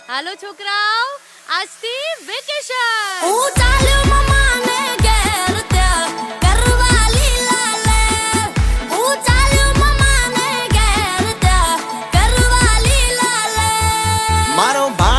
હાલો છોકરાઓ, આજથી વેકેશન. હું ચાલ્યો મમ્માને ઘેર ત્યાં કરવા લીલા લે. હું ચાલ્યો મમ્માને ઘેર ત્યાં કરવા લીલા લે. મારો ભા